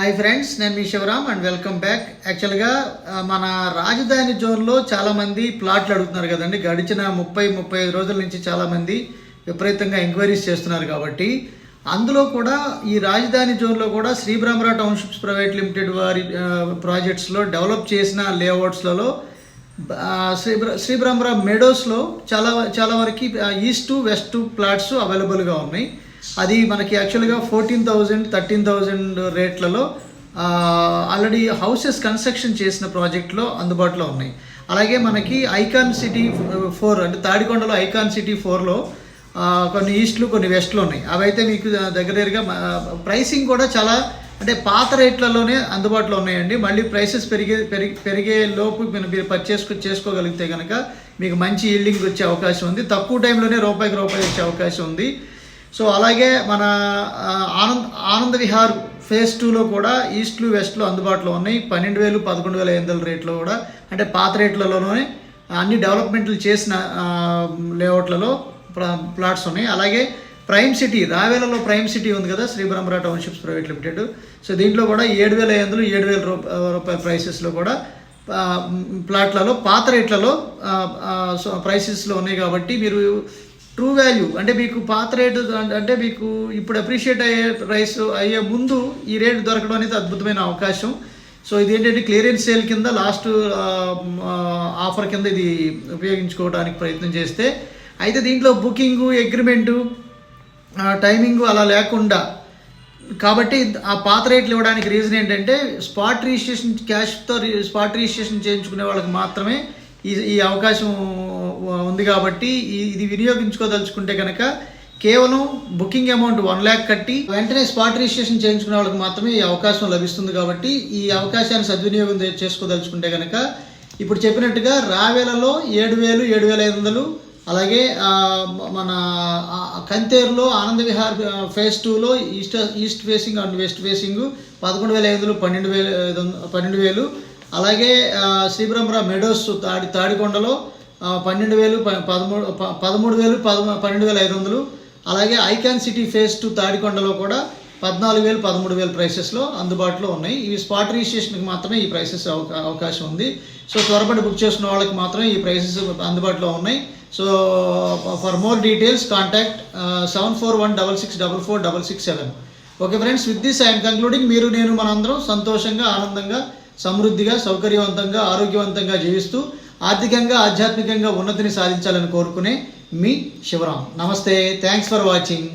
Hi friends, నేను మీ Shivaram and welcome back. యాక్చువల్గా మన రాజధాని జోన్లో చాలామంది ప్లాట్లు అడుగుతున్నారు కదండి. గడిచిన 35 రోజుల నుంచి చాలామంది విపరీతంగా ఎంక్వైరీస్ చేస్తున్నారు కాబట్టి అందులో కూడా ఈ రాజధాని జోన్లో కూడా Sri Brahmara townships private limited వారి ప్రాజెక్ట్స్లో డెవలప్ చేసిన లేఅవుట్స్లలో శ్రీ బ్రహ్మరా మెడోస్లో చాలా వరకు ఈస్ట్ వెస్ట్ ప్లాట్స్ అవైలబుల్గా ఉన్నాయి. అది మనకి యాక్చువల్గా 14,000 13,000 రేట్లలో ఆల్రెడీ హౌసెస్ కన్స్ట్రక్షన్ చేసిన ప్రాజెక్ట్లో అందుబాటులో ఉన్నాయి. అలాగే మనకి ఐకాన్ సిటీ 4 అంటే తాడికొండలో ఐకాన్ సిటీ 4లో కొన్ని ఈస్ట్లు కొన్ని వెస్ట్లు ఉన్నాయి. అవైతే మీకు దగ్గరగా ప్రైసింగ్ కూడా చాలా అంటే పాత రేట్లలోనే అందుబాటులో ఉన్నాయండి. మళ్ళీ ప్రైసెస్ పెరిగే లోపు మీరు పర్చేస్ చేసుకోగలిగితే కనుక మీకు మంచి ఈల్డింగ్ వచ్చే అవకాశం ఉంది. తక్కువ టైంలోనే రూపాయికి రూపాయి వచ్చే అవకాశం ఉంది. సో అలాగే మన ఆనంద్ విహార్ ఫేజ్ 2లో కూడా ఈస్ట్లు వెస్ట్లు అందుబాటులో ఉన్నాయి. 12,000 11,500 రేట్లో కూడా అంటే పాత రేట్లలోనే అన్ని డెవలప్మెంట్లు చేసిన లేఅవుట్లలో ప్లాట్స్ ఉన్నాయి. అలాగే ప్రైమ్ సిటీ రావేలలో ప్రైమ్ సిటీ ఉంది కదా, Sri Brahmara townships private limited. So దీంట్లో కూడా 7,500 7,000 రూపాయల ప్రైసెస్లో కూడా ప్లాట్లలో పాత రేట్లలో ప్రైసెస్లో ఉన్నాయి. కాబట్టి మీరు ట్రూ వాల్యూ అంటే మీకు పాత రేటు అంటే మీకు ఇప్పుడు అప్రిషియేట్ అయ్యే ముందు ఈ రేటు దొరకడం అనేది అద్భుతమైన అవకాశం. సో ఇది ఏంటంటే క్లియరెన్స్ సేల్ కింద లాస్ట్ ఆఫర్ కింద ఇది ఉపయోగించుకోవడానికి ప్రయత్నం చేస్తే, అయితే దీంట్లో బుకింగు అగ్రిమెంటు టైమింగు అలా లేకుండా కాబట్టి ఆ పాత రేట్లు ఇవ్వడానికి రీజన్ ఏంటంటే స్పాట్ రిజిస్ట్రేషన్ క్యాష్తో స్పాట్ రిజిస్ట్రేషన్ చేయించుకునే వాళ్ళకి మాత్రమే ఈ అవకాశం ఉంది. కాబట్టి ఇది వినియోగించుకోదలుచుకుంటే కనుక కేవలం బుకింగ్ అమౌంట్ 1 lakh కట్టి వెంటనే స్పాట్ రిజిస్ట్రేషన్ చేయించుకునే వాళ్ళకి మాత్రమే ఈ అవకాశం లభిస్తుంది. కాబట్టి ఈ అవకాశాన్ని సద్వినియోగం చేసుకోదలుచుకుంటే కనుక ఇప్పుడు చెప్పినట్టుగా రావేలలో 7,000 7,500, అలాగే మన కంతేరులో ఆనంద్ విహార్ ఫేజ్ 2లో east facing and west facing 11,500 12,000, అలాగే శ్రీ బ్రహ్మరా మెడోస్ తాడికొండలో 12,000 13,000 12,500, అలాగే ఐకాన్ సిటీ ఫేజ్ 2 తాడికొండలో కూడా 14,000 13,000 ప్రైసెస్లో అందుబాటులో ఉన్నాయి. ఇవి స్పాట్ రిజిస్ట్రేషన్కి మాత్రమే ఈ ప్రైసెస్ అవకాశం ఉంది. సో త్వరపడి బుక్ చేసుకున్న వాళ్ళకి మాత్రమే ఈ ప్రైసెస్ అందుబాటులో ఉన్నాయి. So for more details contact 7416644667. Okay friends, with this I'm concluding. నేను మనందరం సంతోషంగా ఆనందంగా సమృద్ధిగా సౌకర్యవంతంగా ఆరోగ్యవంతంగా జీవిస్తూ ఆర్థికంగా ఆధ్యాత్మికంగా ఉన్నతిని సాధించాలని కోరుకునే మీ శివరామ్. నమస్తే, థ్యాంక్స్ ఫర్ వాచింగ్.